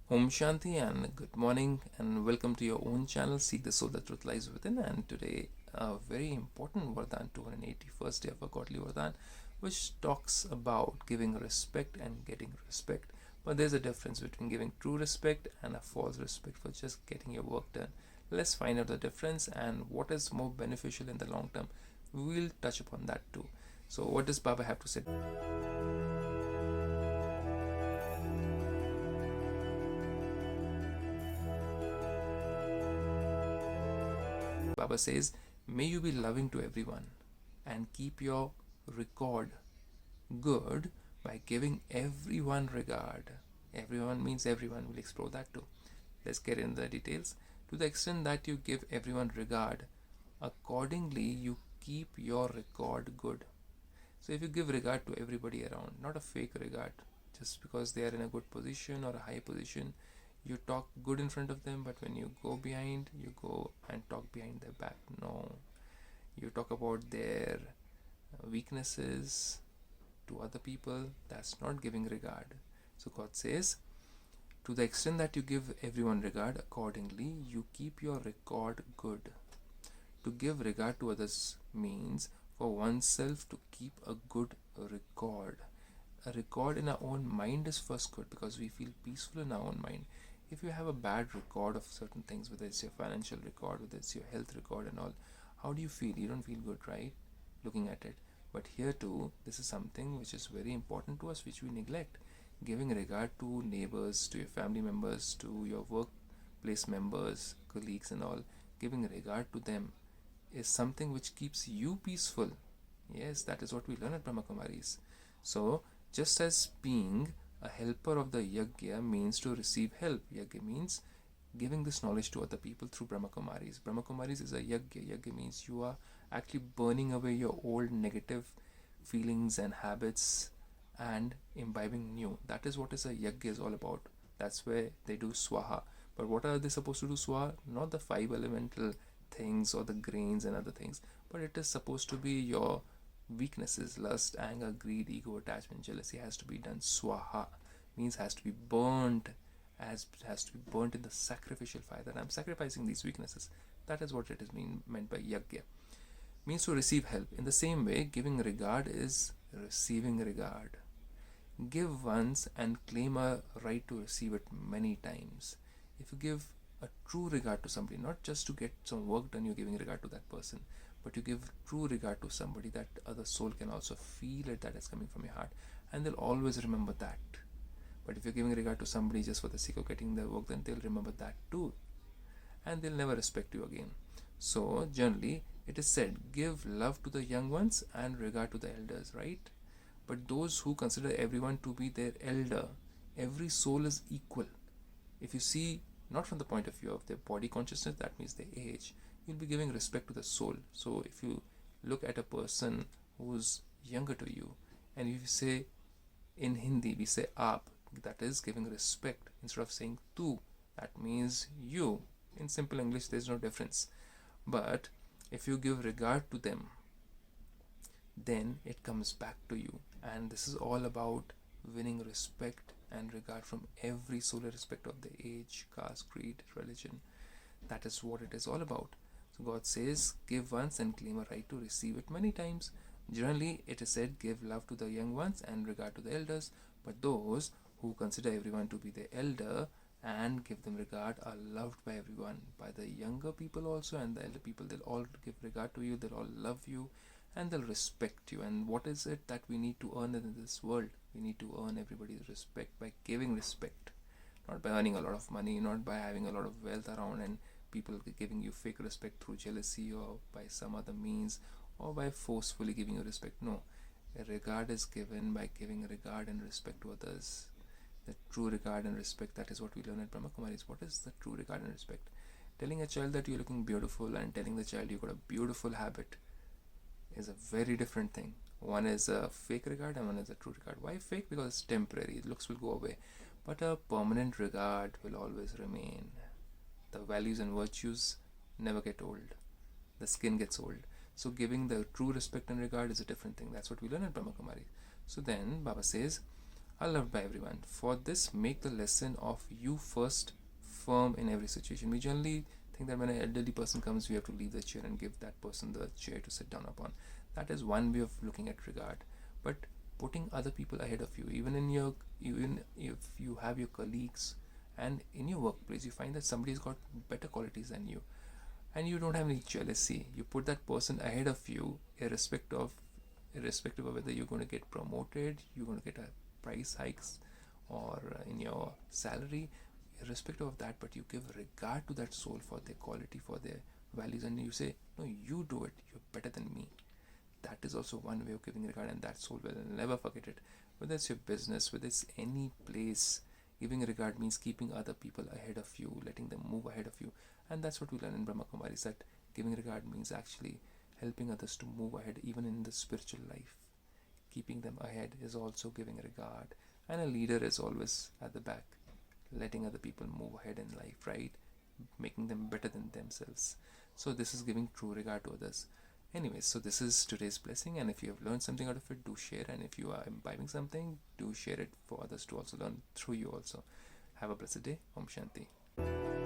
Om Shanti and good morning and welcome to your own channel Seek the Soul, the Truth Lies Within. And today a very important Vardhan, 281st day of a godly Vardhan, which talks about giving respect and getting respect. But there's a difference between giving true respect and a false respect for just getting your work done. Let's find out the difference and what is more beneficial in the long term. We'll touch upon that too. So what does Baba have to say? Baba says, may you be loving to everyone and keep your record good by giving everyone regard. Everyone means everyone. We'll explore that too. Let's get into the details. To the extent that you give everyone regard, accordingly you keep your record good. So if you give regard to everybody around, not a fake regard, just because they are in a good position or a high position, you talk good in front of them, but when you go behind, you go and talk behind their back. No, you talk about their weaknesses to other people. That's not giving regard. So God says, to the extent that you give everyone regard, accordingly you keep your record good. To give regard to others means for oneself to keep a good record. A record in our own mind is first good because we feel peaceful in our own mind. If you have a bad record of certain things, whether it's your financial record, whether it's your health record and all, how do you feel? You don't feel good, right? Looking at it. But here too, this is something which is very important to us, which we neglect. Giving regard to neighbors, to your family members, to your workplace members, colleagues and all, giving regard to them is something which keeps you peaceful. Yes, that is what we learn at Brahmakumaris. So, just as being a helper of the yajna means to receive help. Yajna means giving this knowledge to other people through Brahmakumaris. Brahmakumaris is a yajna. Yajna means you are actually burning away your old negative feelings and habits and imbibing new. That is what is a yajna is all about. That's where they do swaha. But what are they supposed to do swaha? Not the 5 elemental things or the grains and other things, but it is supposed to be your weaknesses: lust, anger, greed, ego, attachment, jealousy has to be done swaha, means has to be burnt, has to be burnt in the sacrificial fire, that I'm sacrificing these weaknesses. That is what it is meant by yajna. Means to receive help. In the same way, giving regard is receiving regard. Give once and claim a right to receive it many times. If you give a true regard to somebody, not just to get some work done, you're giving regard to that person, but you give true regard to somebody, that other soul can also feel it, that is coming from your heart, and they'll always remember that. But if you're giving regard to somebody just for the sake of getting their work, then they'll remember that too, and they'll never respect you again. So generally it is said, give love to the young ones and regard to the elders, right? But those who consider everyone to be their elder, every soul is equal. If you see, not from the point of view of their body consciousness, that means their age, you'll be giving respect to the soul. So if you look at a person who's younger to you, and if you say, in Hindi we say aap, that is giving respect. Instead of saying tu, that means you. In simple English, there's no difference. But if you give regard to them, then it comes back to you. And this is all about winning respect and regard from every soul, irrespective of the age, caste, creed, religion. That is what it is all about. So God says, give once and claim a right to receive it many times. Generally, it is said, give love to the young ones and regard to the elders. But those who consider everyone to be their elder and give them regard are loved by everyone, by the younger people also, and the elder people. They'll all give regard to you, they'll all love you, and they'll respect you. And what is it that we need to earn in this world? We need to earn everybody's respect by giving respect, not by earning a lot of money, not by having a lot of wealth around and people giving you fake respect through jealousy or by some other means or by forcefully giving you respect. No, a regard is given by giving regard and respect to others. The true regard and respect, that is what we learn at Brahmakumaris. What is the true regard and respect? Telling a child that you're looking beautiful and telling the child you've got a beautiful habit is a very different thing. One is a fake regard and one is a true regard. Why fake? Because it's temporary, looks will go away, but a permanent regard will always remain. The values and virtues never get old. The skin gets old. So giving the true respect and regard is a different thing. That's what we learn at Brahmakumari. So then Baba says, are loved by everyone. For this, make the lesson of you first firm in every situation. We generally think that when an elderly person comes, we have to leave the chair and give that person the chair to sit down upon. That is one way of looking at regard. But putting other people ahead of you, even if you have your colleagues and in your workplace, you find that somebody's got better qualities than you, and you don't have any jealousy. You put that person ahead of you, irrespective of whether you're going to get promoted, you're going to get a price hikes, or in your salary, irrespective of that. But you give regard to that soul for their quality, for their values, and you say, no, you do it, you're better than me. That is also one way of giving regard, and that soul will never forget it. Whether it's your business, whether it's any place, giving regard means keeping other people ahead of you, letting them move ahead of you. And that's what we learn in Brahmakumaris, that giving regard means actually helping others to move ahead, even in the spiritual life. Keeping them ahead is also giving regard. And a leader is always at the back, letting other people move ahead in life, right? Making them better than themselves. So this is giving true regard to others. Anyways, so this is today's blessing, and if you have learned something out of it, do share. And if you are imbibing something, do share it for others to also learn through you also. Have a blessed day. Om Shanti.